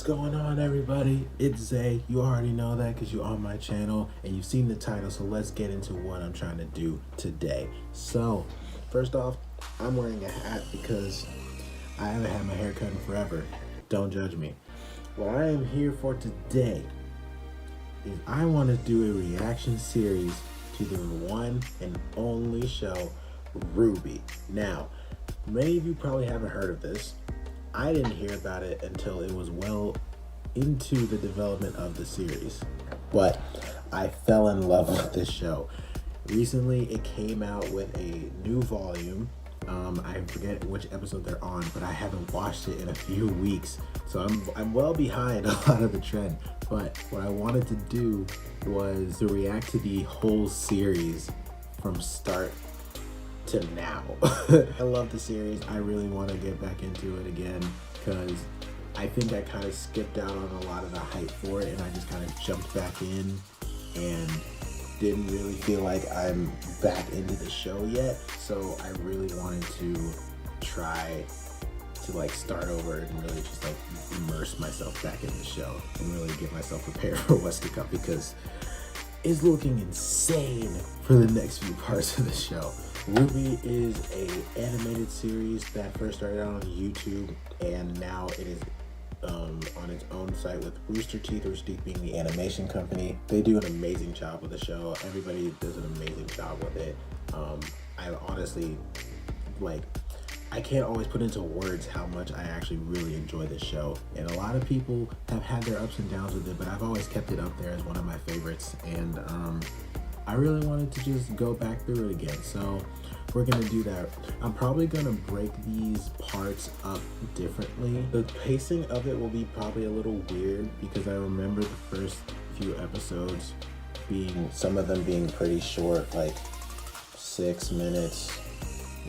What's going on, everybody? It's Zay. You already know that because you're on my channel and you've seen the title, so let's get into what I'm trying to do today. So first off, I'm wearing a hat because I haven't had my hair cut in forever. Don't judge me. What I am here for today is I want to do a reaction series to the one and only show, RWBY. Now, many of you probably haven't heard of this. I didn't hear about it until it was well into the development of the series, but I fell in love with this show. Recently, it came out with a new volume. I forget which episode they're on, but I haven't watched it in a few weeks, so I'm well behind a lot of the trend. But what I wanted to do was to react to the whole series from start to now. I love the series. I really want to get back into it again because I think I kind of skipped out on a lot of the hype for it, and I just kind of jumped back in and didn't really feel like I'm back into the show yet. So I really wanted to try to like start over and really just like immerse myself back in the show and really get myself prepared for what's to come, because it's looking insane for the next few parts of the show. RWBY is a animated series that first started out on YouTube, and now it is on its own site with Rooster Teeth being the animation company. They do an amazing job with the show. Everybody does an amazing job with it. I honestly, like, I can't always put into words how much I actually really enjoy this show. And a lot of people have had their ups and downs with it, but I've always kept it up there as one of my favorites. And I really wanted to just go back through it again. So we're gonna do that. I'm probably gonna break these parts up differently. The pacing of it will be probably a little weird because I remember the first few episodes being, some of them being pretty short, like 6 minutes,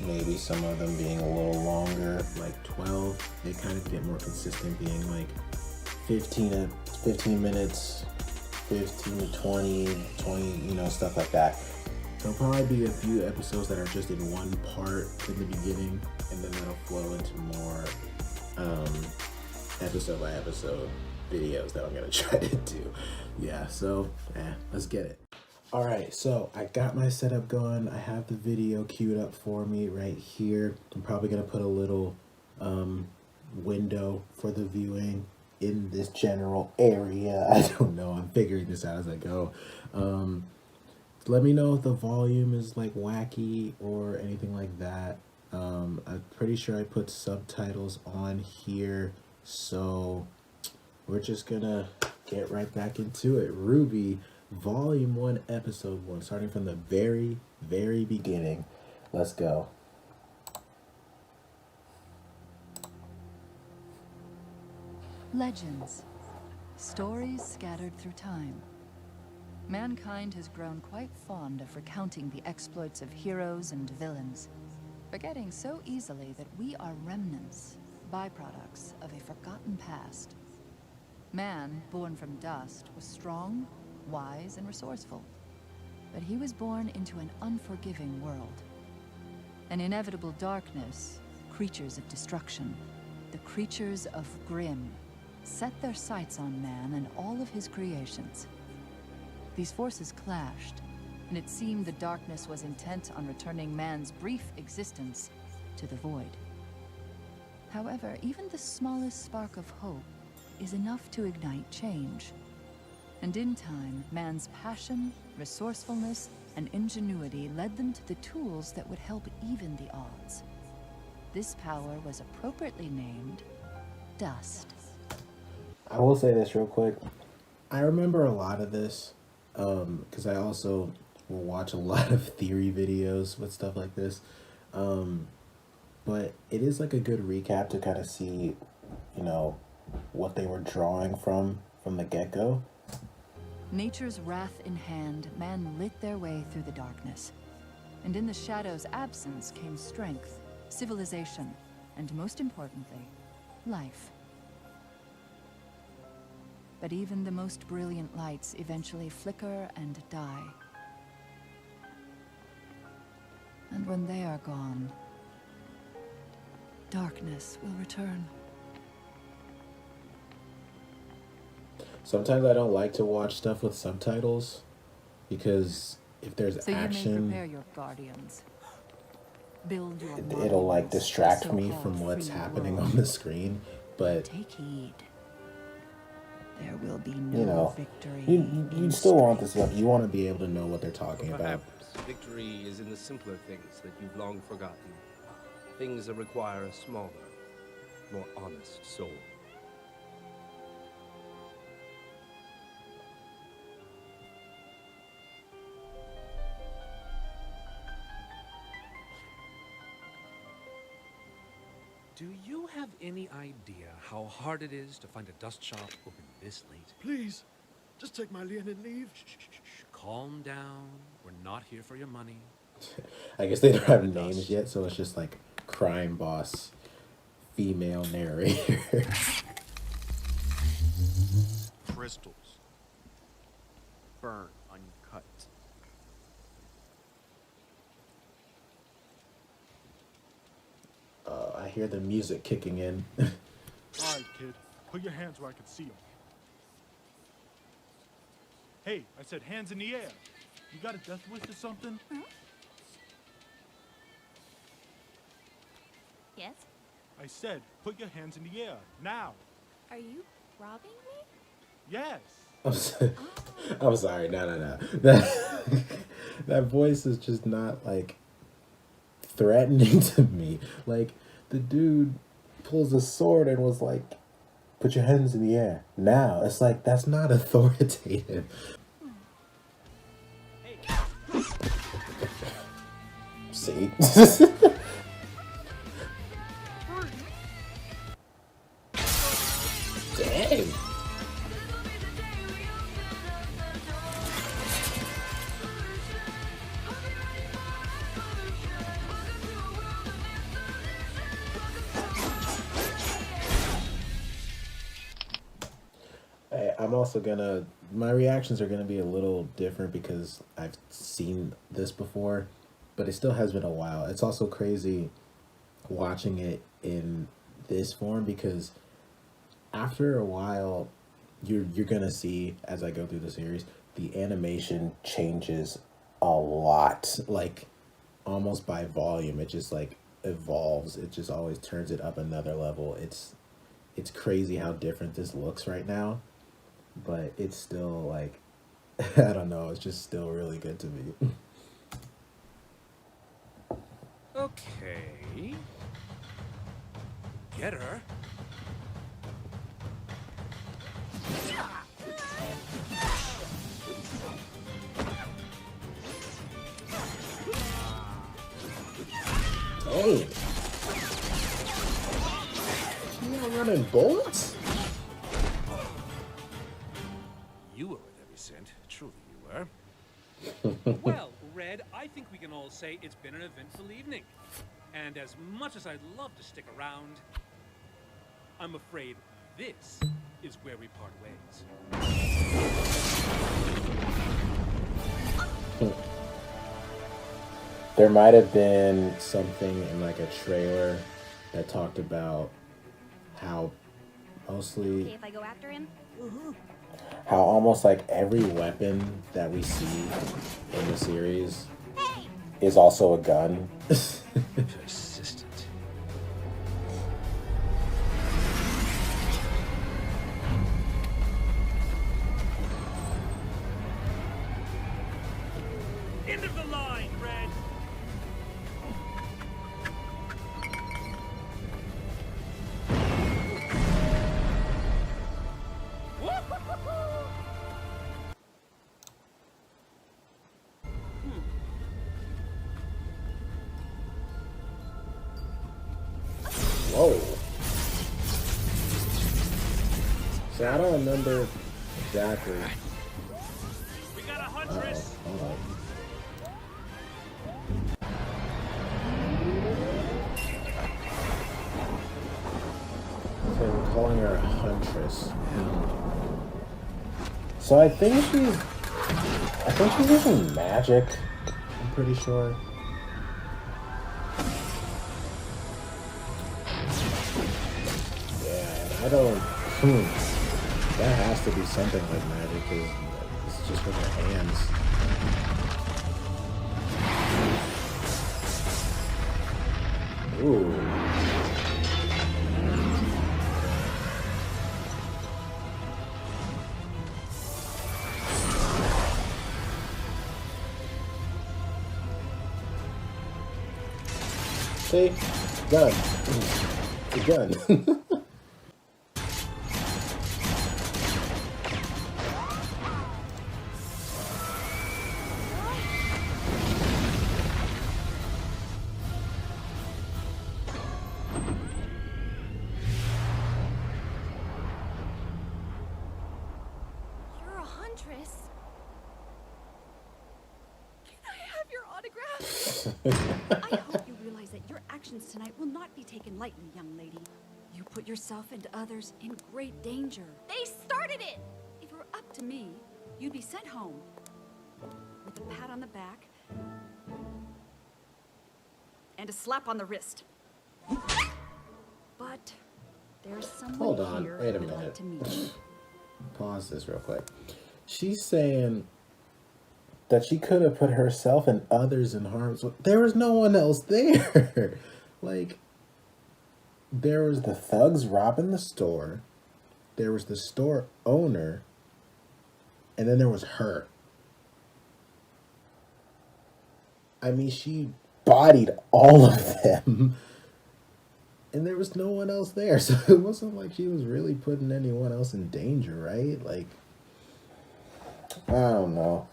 maybe some of them being a little longer, like 12. They kind of get more consistent, being like 15 minutes, 15 to 20, you know, stuff like that. There'll probably be a few episodes that are just in one part in the beginning, and then that'll flow into more episode by episode videos that I'm gonna try to do. Yeah, so let's get it. All right, so I got my setup going. I have the video queued up for me right here. I'm probably gonna put a little window for the viewing in this general area. I don't know, I'm figuring this out as I go. Let me know if the volume is like wacky or anything like that. I'm pretty sure I put subtitles on here, so we're just gonna get right back into it. RWBY Volume 1, Episode 1, starting from the very, very beginning. Let's go. Legends. Stories scattered through time. Mankind has grown quite fond of recounting the exploits of heroes and villains, forgetting so easily that we are remnants, byproducts of a forgotten past. Man, born from dust, was strong, wise, and resourceful, but he was born into an unforgiving world. An inevitable darkness, creatures of destruction, the creatures of Grimm, set their sights on man and all of his creations. These forces clashed, and it seemed the darkness was intent on returning man's brief existence to the void. However, even the smallest spark of hope is enough to ignite change. And in time, man's passion, resourcefulness, and ingenuity led them to the tools that would help even the odds. This power was appropriately named Dust. I will say this real quick. I remember a lot of this because I also will watch a lot of theory videos with stuff like this. But it is like a good recap to kind of see, you know, what they were drawing from the get-go. Nature's wrath in hand, man lit their way through the darkness. And in the shadow's absence came strength, civilization, and most importantly, life. But even the most brilliant lights eventually flicker and die. And when they are gone, darkness will return. Sometimes I don't like to watch stuff with subtitles because if there's So you may action, prepare your guardians. Build your it'll like monuments to the distract me so-called from what's free happening world. on the screen. But Take heed. There will be you no know, victory. you still want this stuff. You want to be able to know what they're talking about. Perhaps victory is in the simpler things that you've long forgotten. Things that require a smaller, more honest soul. Do you have any idea how hard it is to find a dust shop open this late? Please, just take my lien and leave. Shh, calm down. We're not here for your money. I guess they don't have names yet, so it's just like crime boss, female narrator. Crystals. Burn uncut. I hear the music kicking in. All right, kid. Put your hands where I can see them. Hey, I said hands in the air. You got a death wish or something? Yes? I said, put your hands in the air, now. Are you robbing me? Yes. I'm sorry. No. That voice is just not like threatening to me. Like the dude pulls a sword and was like, "Put your hands in the air now." It's like that's not authoritative. See. Dang. I'm also gonna, my reactions are gonna be a little different because I've seen this before, but it still has been a while. It's also crazy watching it in this form because after a while, you're gonna see as I go through the series, the animation changes a lot, like almost by volume. It just like evolves. It just always turns it up another level. It's crazy how different this looks right now, but it's still like I don't know. It's just still really good to me. Okay. Get her. Hey, you not running bullets? You were worth every cent. Truly you were. Well, Red, I think we can all say it's been an eventful evening. And as much as I'd love to stick around, I'm afraid this is where we part ways. There might have been something in like a trailer that talked about how Okay, mostly if I go after him? how almost like every weapon that we see in the series is also a gun. Persistent. End of the line, Red! Whoa. See, I don't remember exactly. We got a huntress! Hold on. So we're calling her a huntress. So I think she's using magic. I'm pretty sure. Yeah, and I don't. That has to be something like magic, because it's just with her hands. Ooh. See? Gun. The gun. You're a huntress. Can I have your autograph? I hope you realize that your actions tonight will not be taken lightly, young lady. You put yourself and others in great danger. They started it! If it were up to me, you'd be sent home with a pat on the back and a slap on the wrist. But there's someone Hold on, here wait a who'd like minute. to meet you. Pause this real quick. She's saying that she could have put herself and others in harm's way. There was no one else there. Like, there was the thugs robbing the store, there was the store owner, and then there was her. I mean, she bodied all of them. And there was no one else there, so it wasn't like she was really putting anyone else in danger, right? Like, I don't know.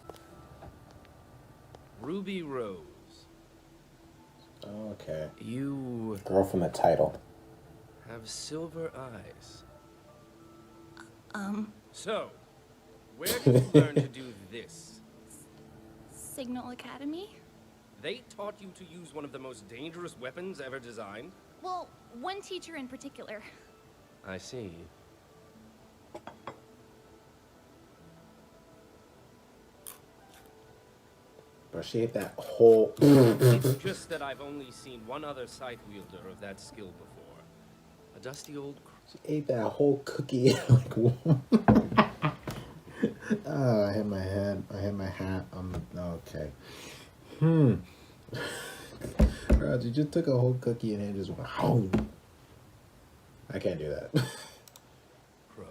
Ruby Rose. Okay. You Girl from the title. have silver eyes. Um, So, where did you learn to do this? Signal Academy? They taught you to use one of the most dangerous weapons ever designed? Well, one teacher in particular. I see. But she ate that whole... It's just that I've only seen one other scythe wielder of that skill before. A dusty old... She ate that whole cookie. Like, oh, I hit my head. I hit my hat. Okay. Bro, you just took a whole cookie and it just went home. I can't do that. Crow.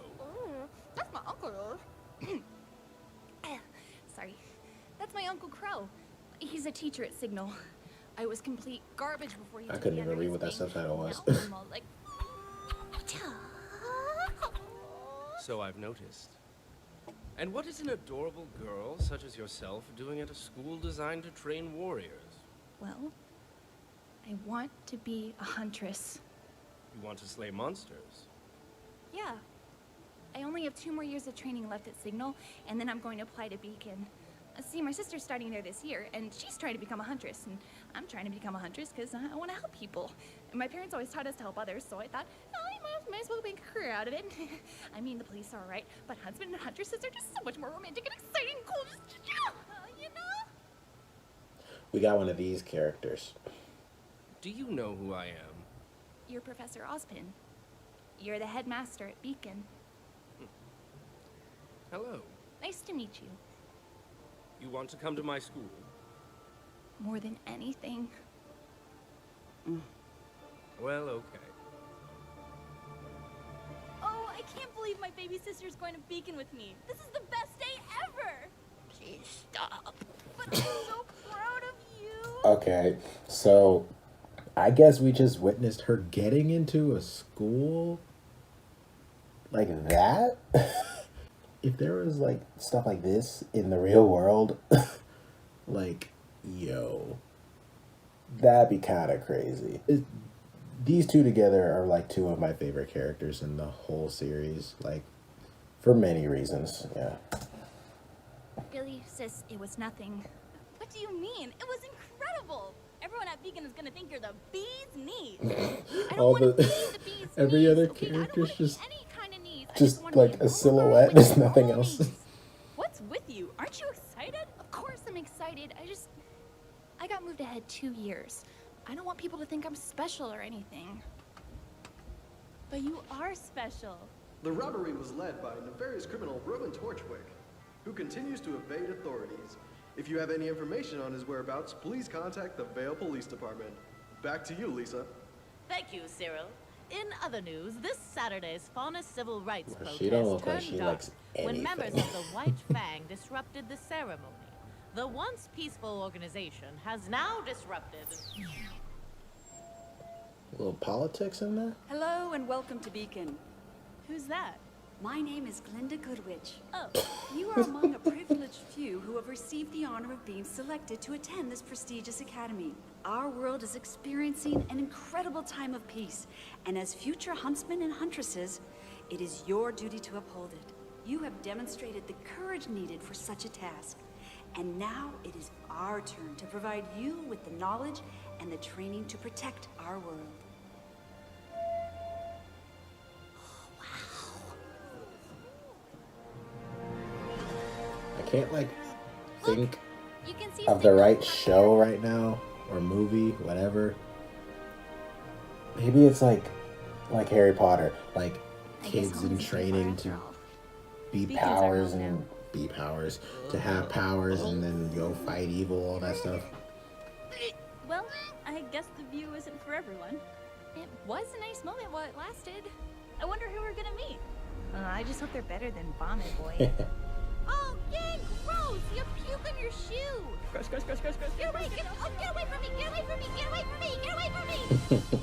That's my uncle. Sorry. That's my Uncle Crow. He's a teacher at Signal. I was complete garbage before he I took couldn't me even under read his what that wing. subtitle was. Now I'm all like... So I've noticed. And what is an adorable girl such as yourself doing at a school designed to train warriors? Well, I want to be a huntress. You want to slay monsters? Yeah. I only have 2 more years of training left at Signal, and then I'm going to apply to Beacon. See, my sister's starting there this year, and she's trying to become a huntress, and I'm trying to become a huntress because I want to help people. And my parents always taught us to help others, so I thought, oh, I might as well make a career out of it. I mean, the police are alright, but husband and huntresses are just so much more romantic and exciting and cool, just, you know? We got one of these characters. Do you know who I am? You're Professor Ozpin. You're the headmaster at Beacon. Hello. Nice to meet you. You want to come to my school? More than anything. Well, okay. Oh, I can't believe my baby sister's going to Beacon with me. This is the best day ever! Please stop. But I'm so proud of you! Okay, so I guess we just witnessed her getting into a school like that. If there was like stuff like this in the real world, like, yo, that'd be kind of crazy. These two together are like 2 of my favorite characters in the whole series, like, for many reasons. Yeah. Really, sis, it was nothing. What do you mean? It was incredible! Everyone at Beacon is gonna think you're the bee's knees. I don't All want to the be the bee's every knees, other okay? I don't character's wanna be just any kind of knees. I just wanna like be a normal silhouette. with There's nothing normal else. knees. What's with you? Aren't you excited? Of course I'm excited. I got moved ahead 2 years. I don't want people to think I'm special or anything. But you are special. The robbery was led by nefarious criminal Roman Torchwick, who continues to evade authorities. If you have any information on his whereabouts, please contact the Vale Police Department. Back to you, Lisa. Thank you, Cyril. In other news, this Saturday's Fauna Civil Rights Well, protest she don't look like turned she dark likes when members anything. of the White Fang disrupted the ceremony. The once peaceful organization has now disrupted. A little politics in there? Hello and welcome to Beacon. Who's that? My name is Glinda Goodwitch. Oh, You are among a privileged few who have received the honor of being selected to attend this prestigious academy. Our world is experiencing an incredible time of peace, and as future huntsmen and huntresses, it is your duty to uphold it. You have demonstrated the courage needed for such a task, and now it is our turn to provide you with the knowledge and the training to protect our world. I can't like think You can see of the Signal right up show right now or movie, whatever. Maybe it's like Harry Potter, like I guess kids home in is too training far to after all. be Beacons are powers home and now. be powers, to have powers and then go fight evil, all that stuff. Well, I guess the view isn't for everyone. It was a nice moment while it lasted. I wonder who we're gonna meet. I just hope they're better than Vomit Boy. oh, yay, gross! You puke on your shoe! Gross. Get away from me! Get away from me! Get away from me! Get away from me!